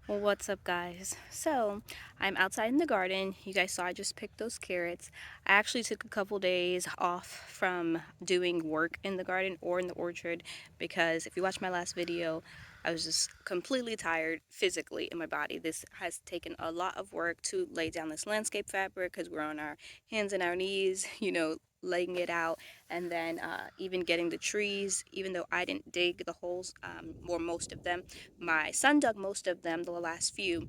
What's up, guys? So I'm outside in the garden. You guys saw I just picked those carrots. I actually took a couple days off from doing work in the garden or in the orchard because if you watch my last video, I was just completely tired physically in my body. This has taken a lot of work to lay down this landscape fabric because we're on our hands and our knees, laying it out, and then even getting the trees, even though I didn't dig the holes, or most of them. My son dug most of them, the last few,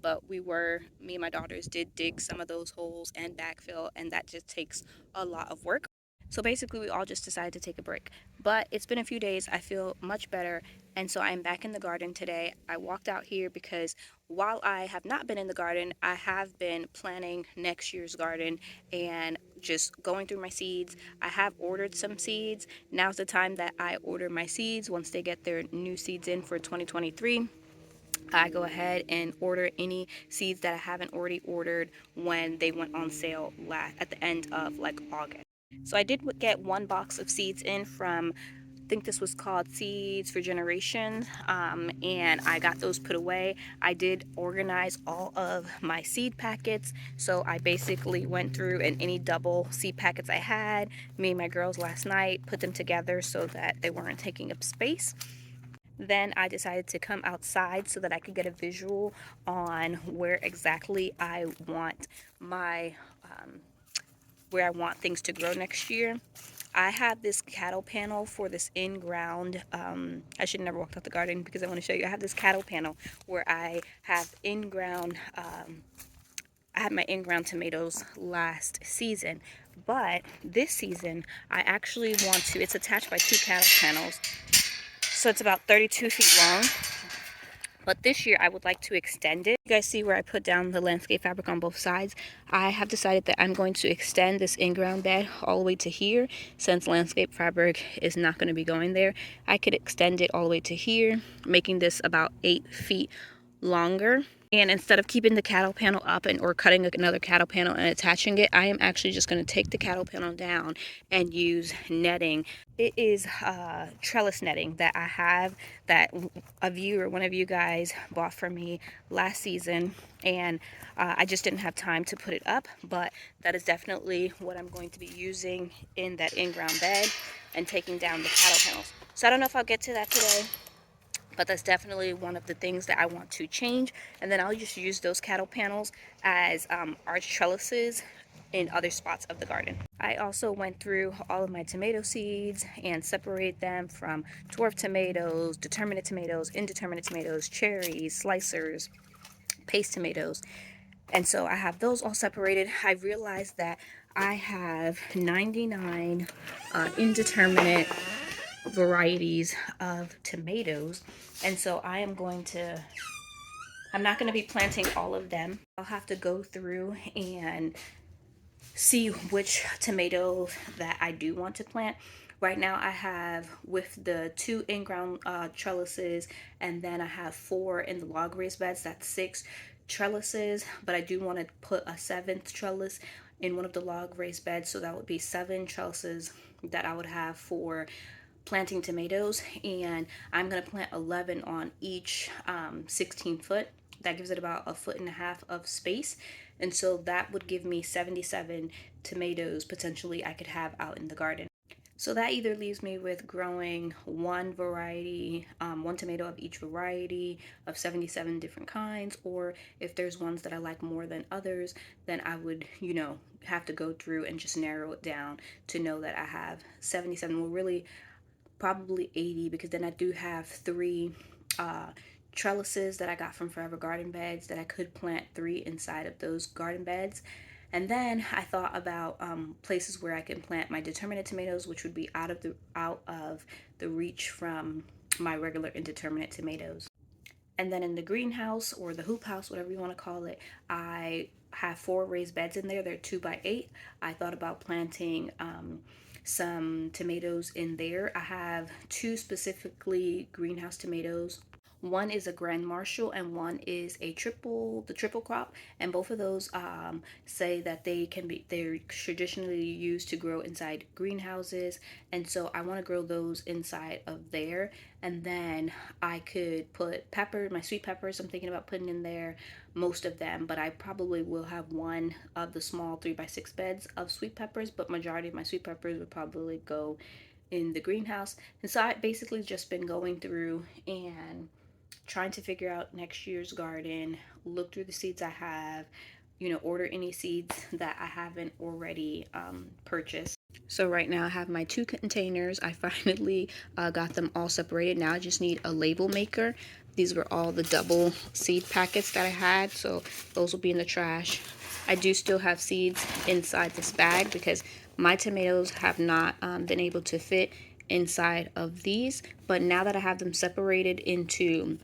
but me and my daughters did dig some of those holes and backfill, and that just takes a lot of work. So basically, we all just decided to take a break. But it's been a few days. I feel much better. And so I'm back in the garden today. I walked out here because while I have not been in the garden, I have been planning next year's garden and just going through my seeds. I have ordered some seeds. Now's the time that I order my seeds. Once they get their new seeds in for 2023, I go ahead and order any seeds that I haven't already ordered when they went on sale at the end of like August. So I did get one box of seeds in from, I think this was called Seeds for Generations, and I got those put away. I did organize all of my seed packets, so I basically went through and any double seed packets I had, me and my girls last night put them together so that they weren't taking up space. Then I decided to come outside so that I could get a visual on where exactly I want my where I want things to grow next year. I have this cattle panel for this in-ground, I should never walked out the garden because I want to show you. I have this cattle panel where I have in-ground, I had my in-ground tomatoes last season, but this season I actually want to, it's attached by two cattle panels, so it's about 32 feet long. But this year I would like to extend it. You guys see where I put down the landscape fabric on both sides? I have decided that I'm going to extend this in-ground bed all the way to here. Since landscape fabric is not going to be going there, I could extend it all the way to here, making this about 8 feet longer. And instead of keeping the cattle panel up or cutting another cattle panel and attaching it, I am actually just going to take the cattle panel down and use netting. It is trellis netting that I have that one of you guys bought for me last season, and I just didn't have time to put it up, but that is definitely what I'm going to be using in that in-ground bed and taking down the cattle panels. So I don't know if I'll get to that today, but that's definitely one of the things that I want to change. And then I'll just use those cattle panels as arch trellises in other spots of the garden. I also went through all of my tomato seeds and separate them from dwarf tomatoes, determinate tomatoes, indeterminate tomatoes, cherries, slicers, paste tomatoes. And so I have those all separated. I realized that I have 99 indeterminate varieties of tomatoes, and so I'm not going to be planting all of them. I'll have to go through and see which tomatoes that I do want to plant. Right now I have, with the two in-ground trellises, and then I have 4 in the log raised beds, that's 6 trellises, but I do want to put a 7th trellis in one of the log raised beds, so that would be 7 trellises that I would have for planting tomatoes. And I'm going to plant 11 on each 16 foot. That gives it about a foot and a half of space, and so that would give me 77 tomatoes potentially I could have out in the garden. So that either leaves me with growing one variety, one tomato of each variety of 77 different kinds, or if there's ones that I like more than others, then I would, have to go through and just narrow it down to know that I have 77. Well, really, probably 80, because then I do have 3 trellises that I got from Forever Garden Beds that I could plant 3 inside of those garden beds. And then I thought about places where I can plant my determinate tomatoes, which would be out of the reach from my regular indeterminate tomatoes. And then in the greenhouse, or the hoop house, whatever you want to call it, I have 4 raised beds in there. They're 2 by 8. I thought about planting some tomatoes in there. I have 2 specifically greenhouse tomatoes. One is a Grand Marshal and one is the triple crop, and both of those say that they're traditionally used to grow inside greenhouses, and so I want to grow those inside of there. And then I could put my sweet peppers. I'm thinking about putting in there most of them, but I probably will have one of the small 3x6 beds of sweet peppers, but majority of my sweet peppers would probably go in the greenhouse. And so I basically just been going through and trying to figure out next year's garden, look through the seeds I have, order any seeds that I haven't already purchased. So right now I have my 2 containers. I finally got them all separated. Now I just need a label maker. These were all the double seed packets that I had, so those will be in the trash. I do still have seeds inside this bag because my tomatoes have not been able to fit inside of these, but now that I have them separated into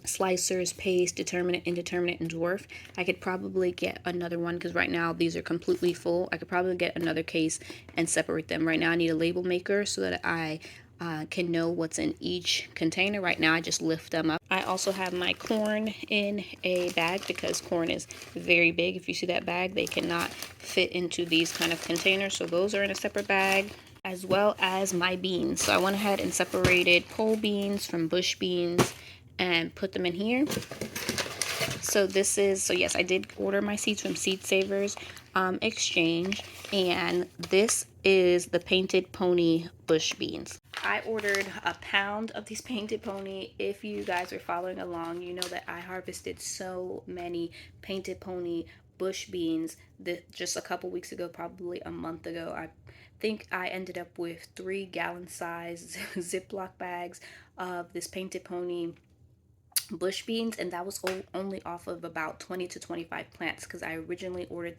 slicers, paste, determinate, indeterminate, and dwarf, I could probably get another one because right now these are completely full. I could probably get another case and separate them. Right now I need a label maker so that I can know what's in each container. Right now I just lift them up. I also have my corn in a bag because corn is very big. If you see that bag, they cannot fit into these kind of containers, so those are in a separate bag, as well as my beans. So I went ahead and separated pole beans from bush beans and put them in here. So yes, I did order my seeds from Seed Savers Exchange, and this is the Painted Pony bush beans. I ordered a pound of these Painted Pony. If you guys are following along, you know that I harvested so many Painted Pony bush beans that just a couple weeks ago, probably a month ago. I think I ended up with 3-gallon size Ziploc bags of this Painted Pony bush beans, and that was only off of about 20 to 25 plants because I originally ordered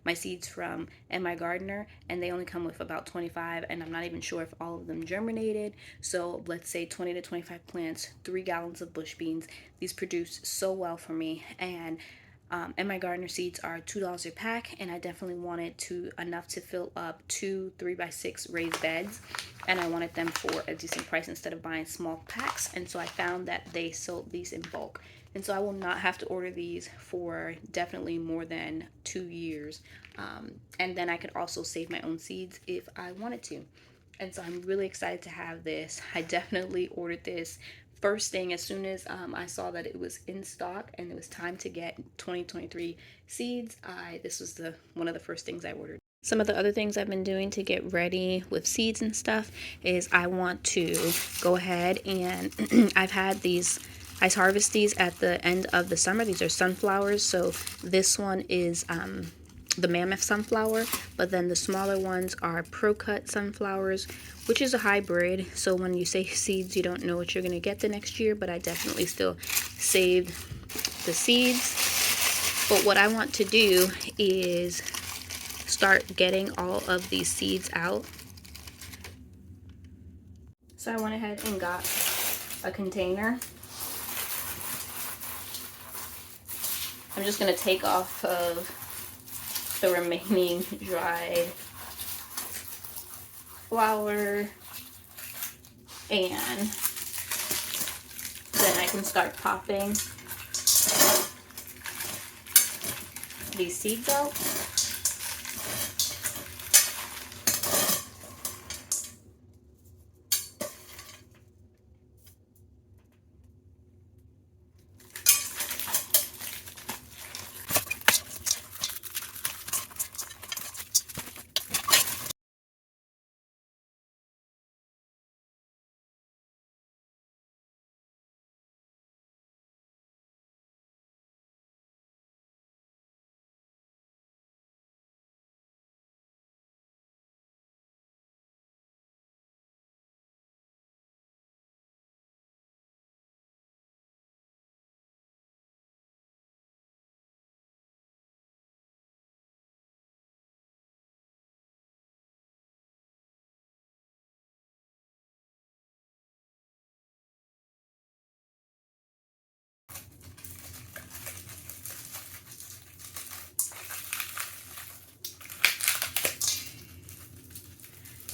my seeds from my gardener, and they only come with about 25, and I'm not even sure if all of them germinated. So let's say 20 to 25 plants, 3 gallons of bush beans. These produce so well for me, and my gardener seeds are $2 a pack, and I definitely wanted enough to fill up 2 3x6 raised beds, and I wanted them for a decent price instead of buying small packs. And so I found that they sold these in bulk, and so I will not have to order these for definitely more than 2 years, and then I could also save my own seeds if I wanted to. And so I'm really excited to have this. I definitely ordered this first thing as soon as I saw that it was in stock and it was time to get 2023 seeds. This was one of the first things I ordered. Some of the other things I've been doing to get ready with seeds and stuff is I want to go ahead and I harvest these at the end of the summer. These are sunflowers. So this one is the mammoth sunflower, but then the smaller ones are pro-cut sunflowers, which is a hybrid. So when you save seeds, you don't know what you're going to get the next year, but I definitely still saved the seeds. But what I want to do is start getting all of these seeds out. So I went ahead and got a container. I'm just going to take off of the remaining dried flour, and then I can start popping these seeds out.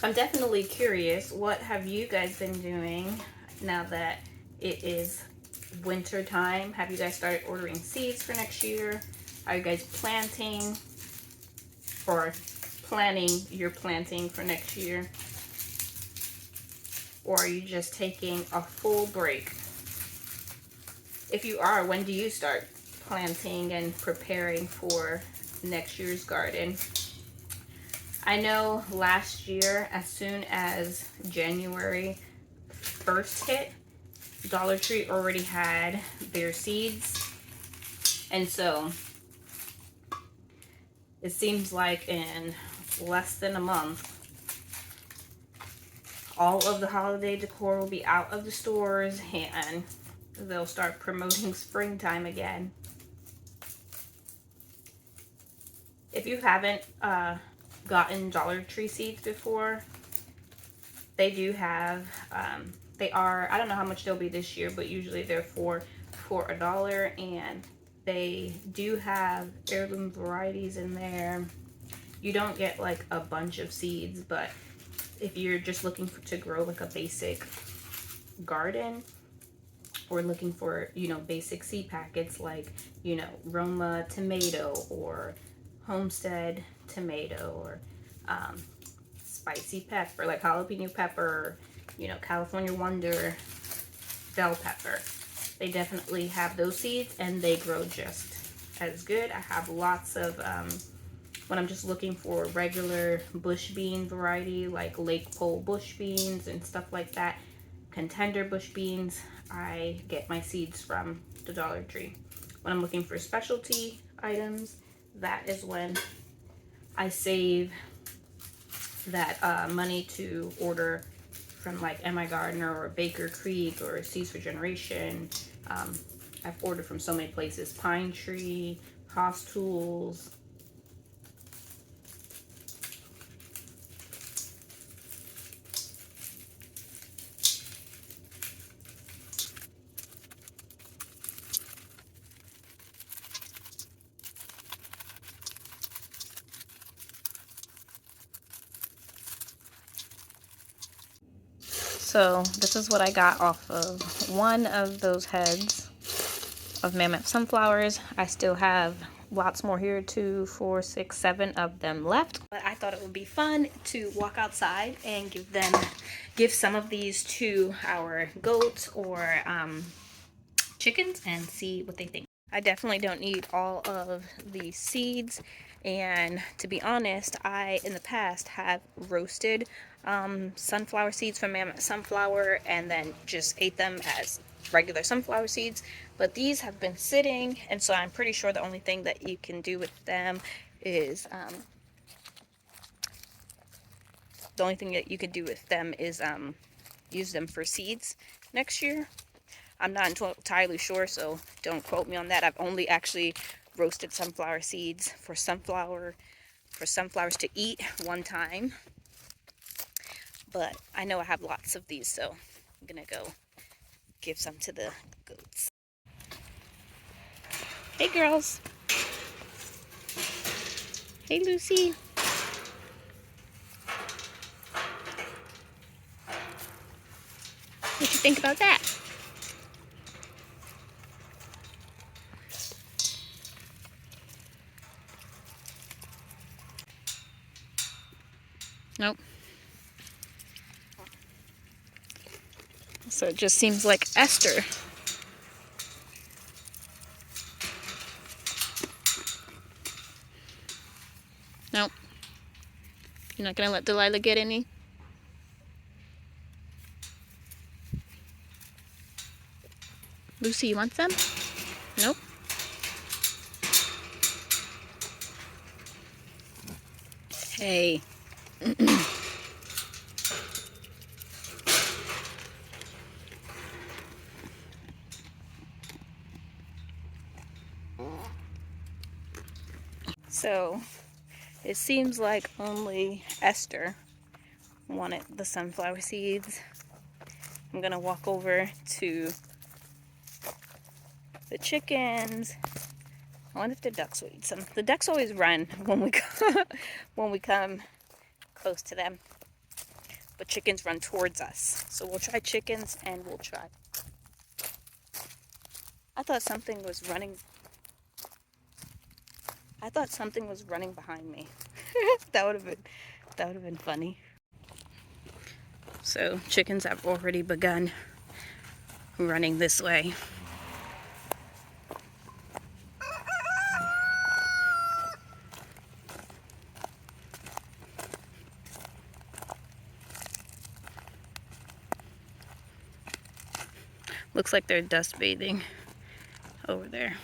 I'm definitely curious, what have you guys been doing now that it is winter time? Have you guys started ordering seeds for next year? Are you guys planting or planning your planting for next year? Or are you just taking a full break? If you are, when do you start planting and preparing for next year's garden? I know last year, as soon as January 1st hit, Dollar Tree already had their seeds. And so it seems like in less than a month, all of the holiday decor will be out of the stores and they'll start promoting springtime again. If you haven't gotten Dollar Tree seeds before, they do have, they are, I don't know how much they'll be this year, but usually they're for $1, and they do have heirloom varieties in there. You don't get like a bunch of seeds, but if you're just looking to grow like a basic garden, or looking for, you know, basic seed packets like, you know, Roma tomato or Homestead tomato, or spicy pepper like jalapeno pepper, you know, California Wonder bell pepper. They definitely have those seeds and they grow just as good. I have lots of, when I'm just looking for regular bush bean variety like Lake Pole bush beans and stuff like that, contender bush beans, I get my seeds from the Dollar Tree. When I'm looking for specialty items, that is when I save that money to order from like MI Gardener or Baker Creek or Seeds for Generation. I've ordered from so many places, Pine Tree, Haas Tools. So this is what I got off of one of those heads of mammoth sunflowers. I still have lots more here, 2, 4, 6, 7 of them left. But I thought it would be fun to walk outside and give some of these to our goats or chickens and see what they think. I definitely don't need all of these seeds, and to be honest, I in the past have roasted sunflower seeds from Mammoth Sunflower and then just ate them as regular sunflower seeds, but these have been sitting, and so I'm pretty sure the only thing that you can do with them is use them for seeds next year. I'm not entirely sure, so don't quote me on that. I've only actually roasted sunflower seeds for sunflowers to eat one time. But I know I have lots of these, so I'm gonna go give some to the goats. Hey girls. Hey Lucy. What you think about that? Nope. So it just seems like Esther. Nope. You're not gonna let Delilah get any? Lucy, you want some? Nope. Hey. So it seems like only Esther wanted the sunflower seeds. I'm gonna walk over to the chickens. I wonder if the ducks will eat some. The ducks always run when we come close to them, but chickens run towards us. So we'll try chickens and we'll try I thought something was running. I thought something was running behind me. That would have been funny. So chickens have already begun running this way. Looks like they're dust bathing over there.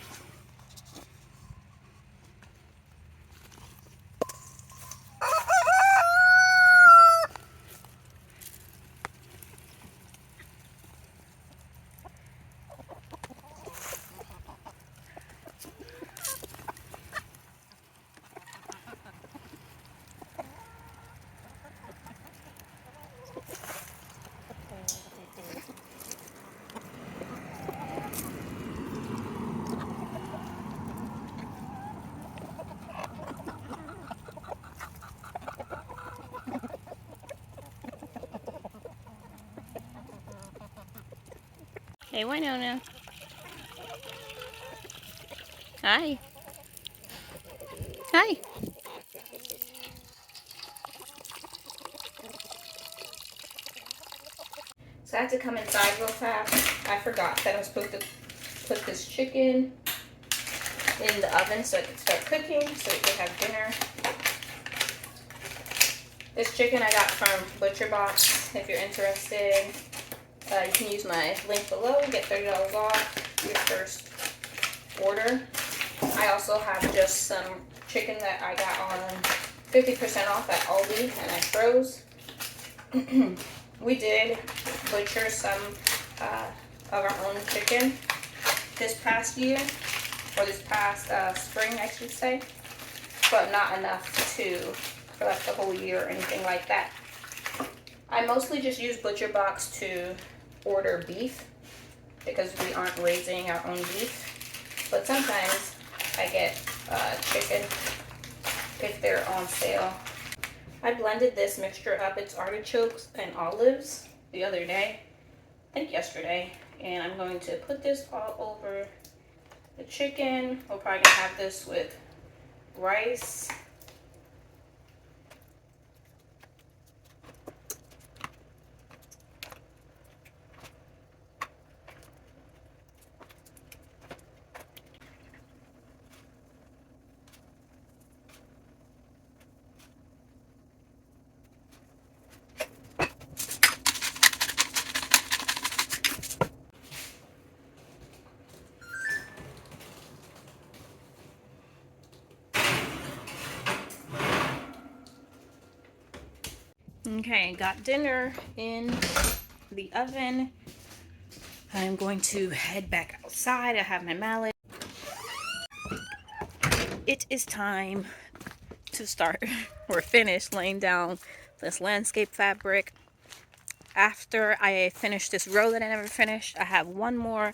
Hey, Winona. Hi. Hi. So I had to come inside real fast. I forgot that I was supposed to put this chicken in the oven so it could start cooking, so we could have dinner. This chicken I got from Butcher Box. If you're interested, you can use my link below. Get $30 off your first order. I also have just some chicken that I got on 50% off at Aldi and I froze. We did butcher some of our own chicken this past year, or this past spring I should say, but not enough for like the whole year or anything like that. I mostly just use Butcher Box to order beef because we aren't raising our own beef, but sometimes I get chicken if they're on sale. I blended this mixture up. It's artichokes and olives the other day, I think yesterday, and I'm going to put this all over the chicken. We're probably gonna have this with rice. Okay, got dinner in the oven. I'm going to head back outside. I have my mallet. It is time to start or finish laying down this landscape fabric. After I finish this row that I never finished, I have one more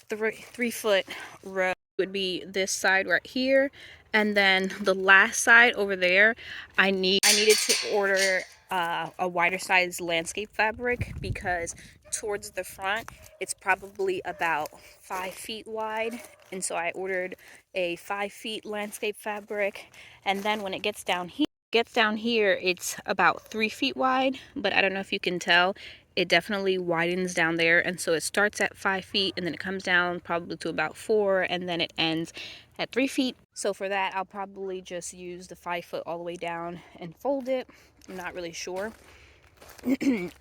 3-foot row. Would be this side right here, and then the last side over there I needed to order a wider size landscape fabric because towards the front it's probably about 5 feet wide, and so I ordered a 5 feet landscape fabric, and then when it gets down here it's about 3 feet wide, but I don't know if you can tell, it definitely widens down there, and so it starts at 5 feet and then it comes down probably to about 4, and then it ends at 3 feet. So for that I'll probably just use the 5 foot all the way down and fold it. I'm not really sure.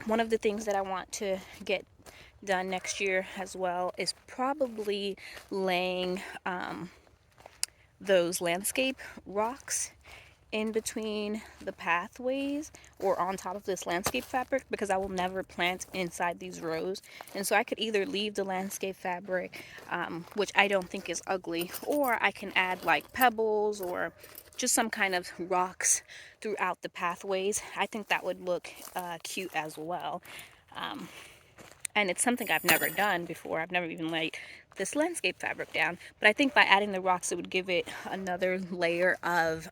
One of the things that I want to get done next year as well is probably laying those landscape rocks in between the pathways or on top of this landscape fabric, because I will never plant inside these rows, and so I could either leave the landscape fabric, which I don't think is ugly, or I can add like pebbles or just some kind of rocks throughout the pathways. I think that would look cute as well. And it's something I've never done before. I've never even laid this landscape fabric down, but I think by adding the rocks it would give it another layer of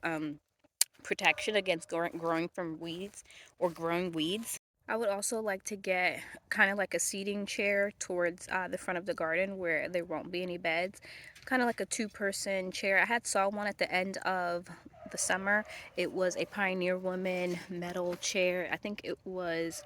protection against growing from weeds or growing weeds. I would also like to get kind of like a seating chair towards the front of the garden where there won't be any beds. Kind of like a two-person chair. I had saw one at the end of the summer. It was a Pioneer Woman metal chair. I think it was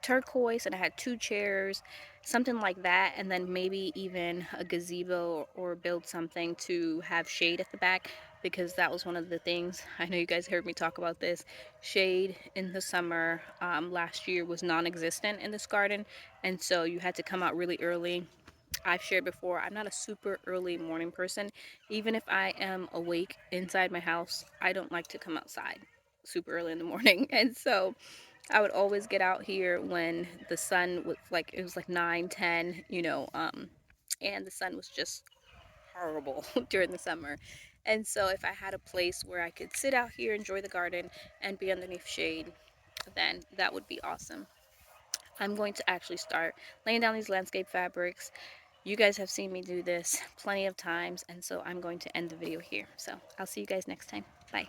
turquoise, and it had two chairs, something like that, and then maybe even a gazebo, or build something to have shade at the back, because that was one of the things. I know you guys heard me talk about this. Shade in the summer last year was non-existent in this garden, and so you had to come out really early. I've shared before, I'm not a super early morning person. Even if I am awake inside my house, I don't like to come outside super early in the morning. And so I would always get out here when the sun was like, it was like 9, 10, and the sun was just horrible during the summer. And so if I had a place where I could sit out here, enjoy the garden, and be underneath shade, then that would be awesome. I'm going to actually start laying down these landscape fabrics. You guys have seen me do this plenty of times, and so I'm going to end the video here. So I'll see you guys next time. Bye.